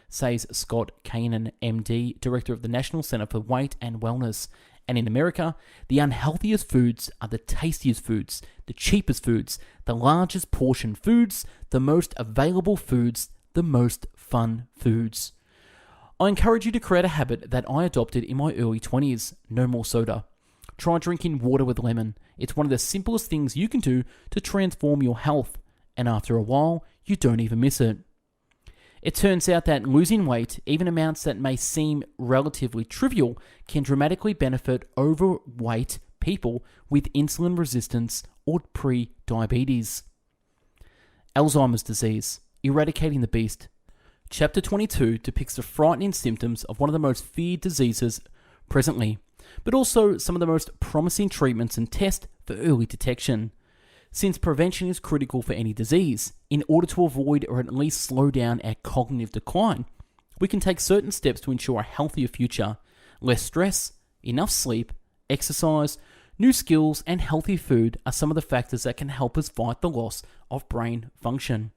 says Scott Kanan, MD, Director of the National Center for Weight and Wellness. And in America, the unhealthiest foods are the tastiest foods, the cheapest foods, the largest portion foods, the most available foods, the most fun foods. I encourage you to create a habit that I adopted in my early 20s, no more soda. Try drinking water with lemon. It's one of the simplest things you can do to transform your health, and after a while, you don't even miss it. It turns out that losing weight, even amounts that may seem relatively trivial, can dramatically benefit overweight people with insulin resistance or pre-diabetes. Alzheimer's disease, eradicating the beast. Chapter 22 depicts the frightening symptoms of one of the most feared diseases presently, but also some of the most promising treatments and tests for early detection. Since prevention is critical for any disease, in order to avoid or at least slow down our cognitive decline, we can take certain steps to ensure a healthier future. Less stress, enough sleep, exercise, new skills, and healthy food are some of the factors that can help us fight the loss of brain function.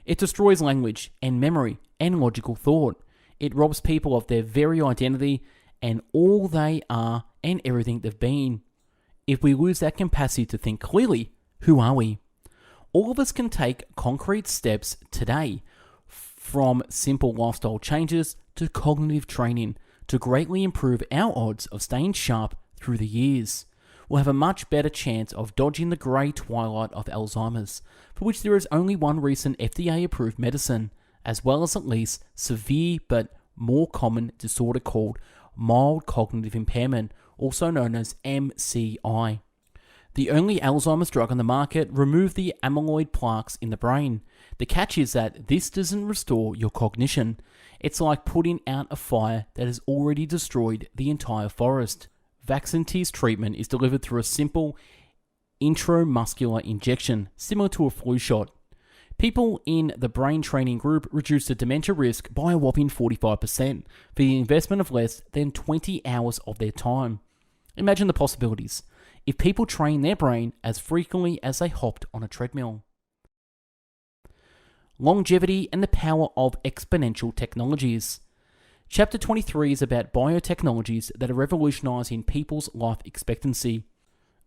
It destroys language and memory and logical thought. It robs people of their very identity and all they are and everything they've been. If we lose that capacity to think clearly, who are we? All of us can take concrete steps today, from simple lifestyle changes to cognitive training, to greatly improve our odds of staying sharp through the years. will have a much better chance of dodging the grey twilight of Alzheimer's, for which there is only one recent FDA-approved medicine, as well as at least severe but more common disorder called mild cognitive impairment, also known as MCI. The only Alzheimer's drug on the market removed the amyloid plaques in the brain. The catch is that this doesn't restore your cognition. It's like putting out a fire that has already destroyed the entire forest. Vaxente's treatment is delivered through a simple intramuscular injection, similar to a flu shot. People in the brain training group reduced the dementia risk by a whopping 45% for the investment of less than 20 hours of their time. Imagine the possibilities if people train their brain as frequently as they hopped on a treadmill. Longevity and the power of exponential technologies. Chapter 23 is about biotechnologies that are revolutionizing people's life expectancy.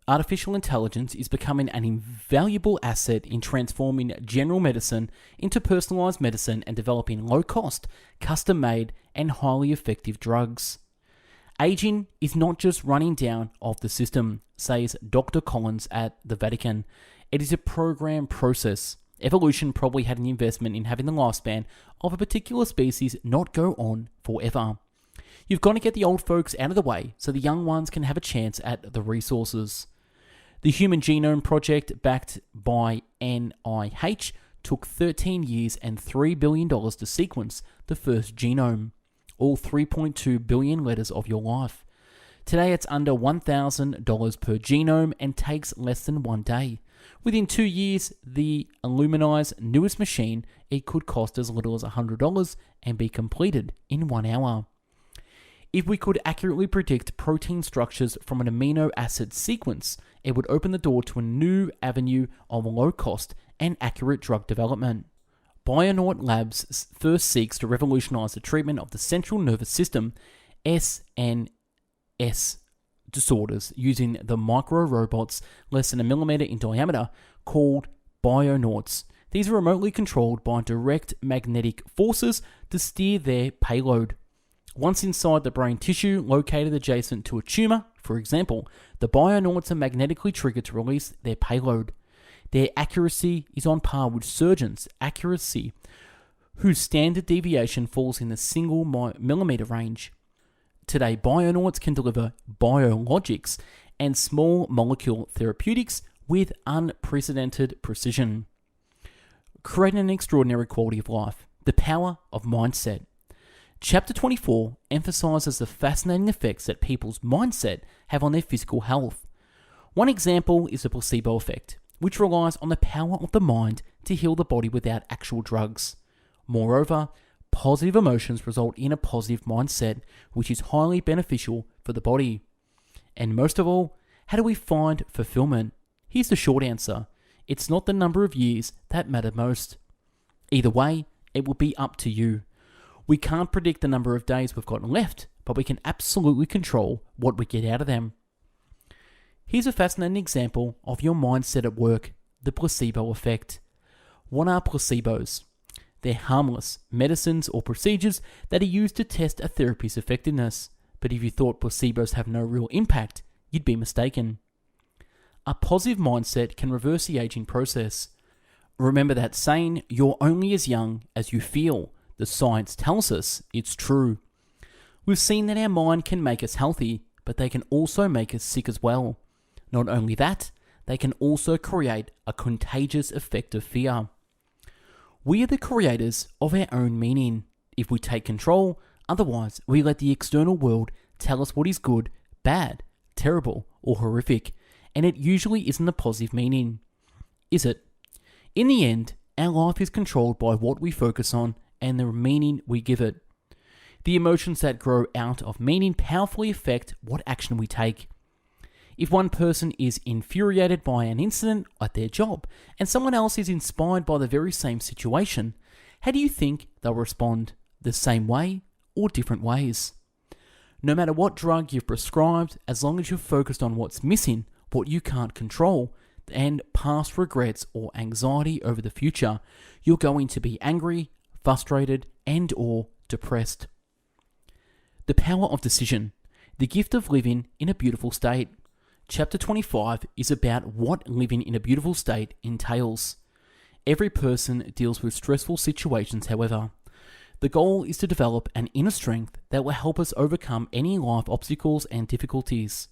Artificial intelligence is becoming an invaluable asset in transforming general medicine into personalized medicine and developing low-cost, custom-made, and highly effective drugs. Aging is not just running down of the system, says Dr. Collins at the Vatican. It is a programmed process. Evolution probably had an investment in having the lifespan of a particular species not go on forever. You've got to get the old folks out of the way so the young ones can have a chance at the resources. The Human Genome Project, backed by NIH, took 13 years and $3 billion to sequence the first genome, all 3.2 billion letters of your life. Today it's under $1,000 per genome and takes less than 1 day. Within 2 years, the Illuminai's newest machine, it could cost as little as $100 and be completed in 1 hour. If we could accurately predict protein structures from an amino acid sequence, it would open the door to a new avenue of low-cost and accurate drug development. Bionaut Labs first seeks to revolutionize the treatment of the central nervous system, SNS disorders, using the micro-robots less than a millimeter in diameter called bionauts. These are remotely controlled by direct magnetic forces to steer their payload. Once inside the brain tissue located adjacent to a tumor, for example, the bionauts are magnetically triggered to release their payload. Their accuracy is on par with surgeons' accuracy, whose standard deviation falls in the single millimeter range. Today, bionauts can deliver biologics and small molecule therapeutics with unprecedented precision, creating an extraordinary quality of life. The power of mindset. Chapter 24 emphasizes the fascinating effects that people's mindset have on their physical health. One example is the placebo effect, which relies on the power of the mind to heal the body without actual drugs. Moreover, positive emotions result in a positive mindset, which is highly beneficial for the body. And most of all, how do we find fulfillment? Here's the short answer. It's not the number of years that matter most. Either way, it will be up to you. We can't predict the number of days we've got left, but we can absolutely control what we get out of them. Here's a fascinating example of your mindset at work, the placebo effect. What are placebos? They're harmless medicines or procedures that are used to test a therapy's effectiveness. But if you thought placebos have no real impact, you'd be mistaken. A positive mindset can reverse the aging process. Remember that saying, you're only as young as you feel. The science tells us it's true. We've seen that our mind can make us healthy, but they can also make us sick as well. Not only that, they can also create a contagious effect of fear. We are the creators of our own meaning. If we take control, otherwise we let the external world tell us what is good, bad, terrible, or horrific, and it usually isn't a positive meaning. Is it? In the end, our life is controlled by what we focus on and the meaning we give it. The emotions that grow out of meaning powerfully affect what action we take. If one person is infuriated by an incident at their job and someone else is inspired by the very same situation, how do you think they'll respond? The same way or different ways? No matter what drug you've prescribed, as long as you're focused on what's missing, what you can't control, and past regrets or anxiety over the future, you're going to be angry, frustrated, and or depressed. The power of decision. The gift of living in a beautiful state. Chapter 25 is about what living in a beautiful state entails. Every person deals with stressful situations, however. The goal is to develop an inner strength that will help us overcome any life obstacles and difficulties.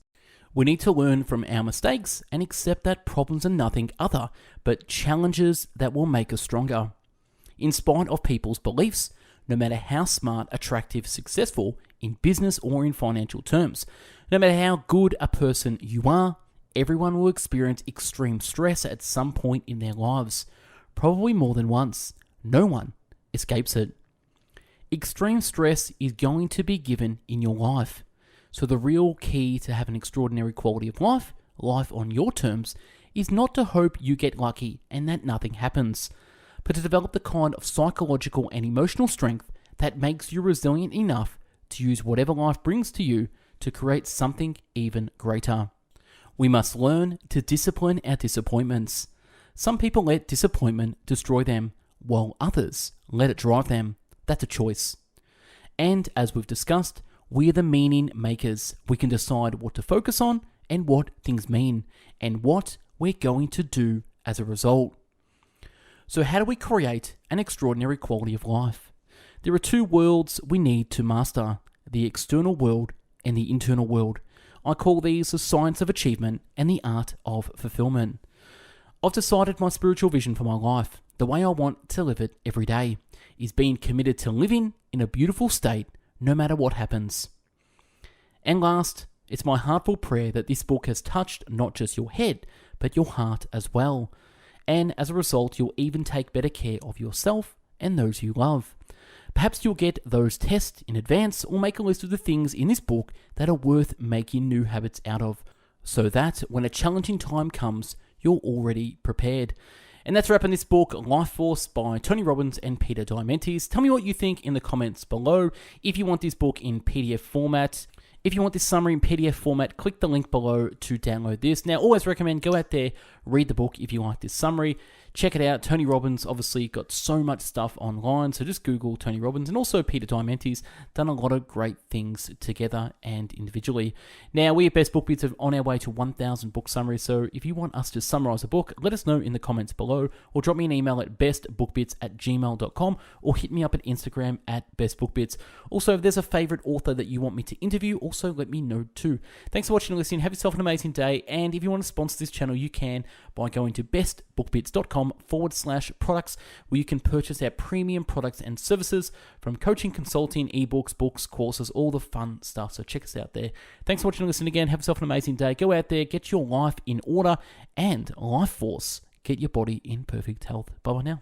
We need to learn from our mistakes and accept that problems are nothing other but challenges that will make us stronger. In spite of people's beliefs, no matter how smart, attractive, successful in business or in financial terms, no matter how good a person you are, everyone will experience extreme stress at some point in their lives, probably more than once. No one escapes it. Extreme stress is going to be given in your life. So the real key to have an extraordinary quality of life on your terms, is not to hope you get lucky and that nothing happens, but to develop the kind of psychological and emotional strength that makes you resilient enough to use whatever life brings to you to create something even greater. We must learn to discipline our disappointments. Some people let disappointment destroy them, while others let it drive them. That's a choice. And as we've discussed, we are the meaning makers. We can decide what to focus on and what things mean, and what we're going to do as a result. So how do we create an extraordinary quality of life? There are two worlds we need to master: the external world and the internal world. I call these the science of achievement and the art of fulfillment. I've decided my spiritual vision for my life, the way I want to live it every day, is being committed to living in a beautiful state no matter what happens. And last, it's my heartfelt prayer that this book has touched not just your head, but your heart as well. And as a result, you'll even take better care of yourself and those you love. Perhaps you'll get those tests in advance, or make a list of the things in this book that are worth making new habits out of, so that when a challenging time comes, you're already prepared. And that's a wrap on this book, Life Force by Tony Robbins and Peter Diamandis. Tell me what you think in the comments below. If you want this book in PDF format, if you want this summary in PDF format, click the link below to download this. Now, always recommend go out there, read the book if you like this summary. Check it out. Tony Robbins obviously got so much stuff online, so just Google Tony Robbins, and also Peter Diamandis, done a lot of great things together and individually. Now, we at Best Book Bits are on our way to 1,000 book summaries, so if you want us to summarize a book, let us know in the comments below, or drop me an email at bestbookbits@gmail.com, or hit me up at Instagram at bestbookbits. Also, if there's a favorite author that you want me to interview, also let me know too. Thanks for watching and listening. Have yourself an amazing day, and if you want to sponsor this channel, you can by going to bestbookbits.com/products, where you can purchase our premium products and services from coaching, consulting, ebooks, books, courses, all the fun stuff. So check us out there. Thanks for watching and listening again. Have yourself an amazing day. Go out there, get your life in order, and Life Force, get your body in perfect health. Bye-bye now.